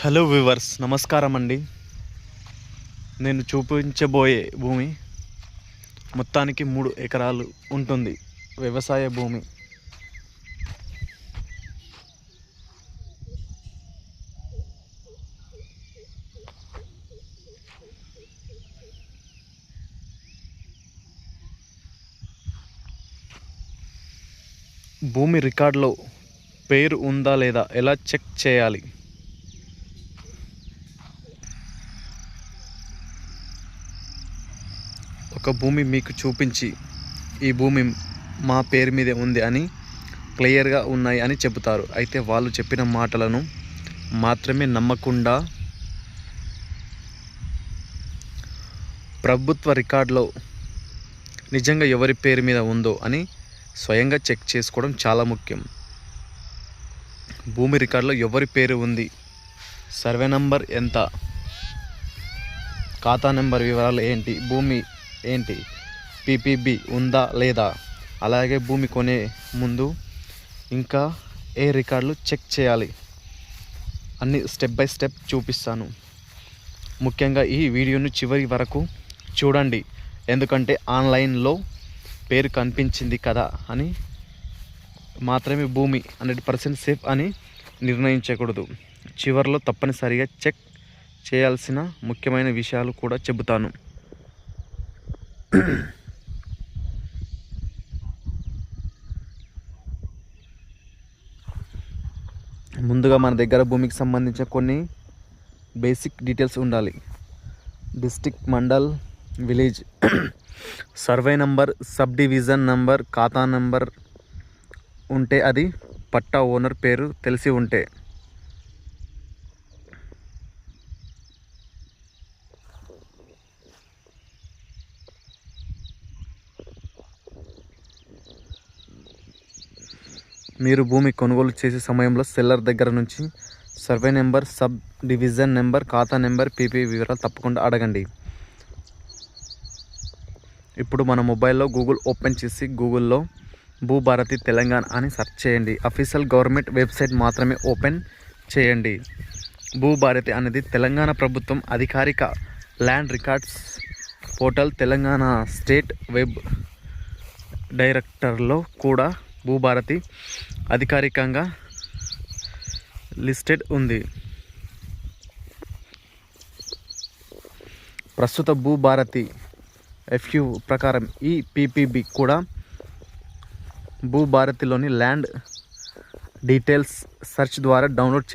Hello viewers, నమస్కారం అండి. నేను చూపించబోయే భూమి మొత్తానికి 3 ఎకరాలు ఉంటుంది. వ్యవసాయ భూమి. భూమి రికార్డులో పేరు ఉందా లేదా ఎలా చెక్ చేయాలి? ఒక భూమి మీకు చూపించి ఈ భూమి మా పేరు మీదే ఉంది అని క్లియర్గా ఉన్నాయి అని చెబుతారు. అయితే వాళ్ళు చెప్పిన మాటలను మాత్రమే నమ్మకుండా ప్రభుత్వ రికార్డులో నిజంగా ఎవరి పేరు మీద ఉందో అని స్వయంగా చెక్ చేసుకోవడం చాలా ముఖ్యం. భూమి రికార్డులో ఎవరి పేరు ఉంది, సర్వే నంబర్ ఎంత, ఖాతా నెంబర్ వివరాలు ఏంటి, భూమి ఏంటి, పీపీబీ ఉందా లేదా, అలాగే భూమి కొనే ముందు ఇంకా ఏ రికార్డులు చెక్ చేయాలి అన్ని స్టెప్ బై స్టెప్ చూపిస్తాను. ముఖ్యంగా ఈ వీడియోను చివరి వరకు చూడండి. ఎందుకంటే ఆన్లైన్లో పేరు కనిపించింది కదా అని మాత్రమే భూమి 100% సేఫ్ అని నిర్ణయించకూడదు. చివరిలో తప్పనిసరిగా చెక్ చేయాల్సిన ముఖ్యమైన విషయాలు కూడా చెబుతాను. ముందుగా మన దగ్గర భూమికి సంబంధించిన కొన్ని బేసిక్ డీటెయిల్స్ ఉండాలి. District, mandal, village, survey number, sub division number, ఖాతా నంబర్ ఉంటే అది, పట్టా ఓనర్ పేరు తెలిసి ఉంటే, మీరు భూమి కొనుగోలు చేసే సమయంలో సెల్లర్ దగ్గర నుంచి survey number, sub division number, ఖాతా నెంబర్, పీపీ వివరాలు తప్పకుండా అడగండి. ఇప్పుడు మన మొబైల్లో గూగుల్ ఓపెన్ చేసి గూగుల్లో భూభారతి తెలంగాణ అని సెర్చ్ చేయండి. అఫీషియల్ గవర్నమెంట్ వెబ్సైట్ మాత్రమే ఓపెన్ చేయండి. భూభారతి అనేది తెలంగాణ ప్రభుత్వం అధికారిక land records portal. Telangana state web డైరెక్టర్లో కూడా భూభారతి అధికారికంగా లిస్టెడ్ ఉంది. ప్రస్తుత భూభారతి ఎఫ్యూ ప్రకారం ఈ పీపీబీ కూడా భూభారతిలోని ల్యాండ్ డీటెయిల్స్ సెర్చ్ ద్వారా డౌన్లోడ్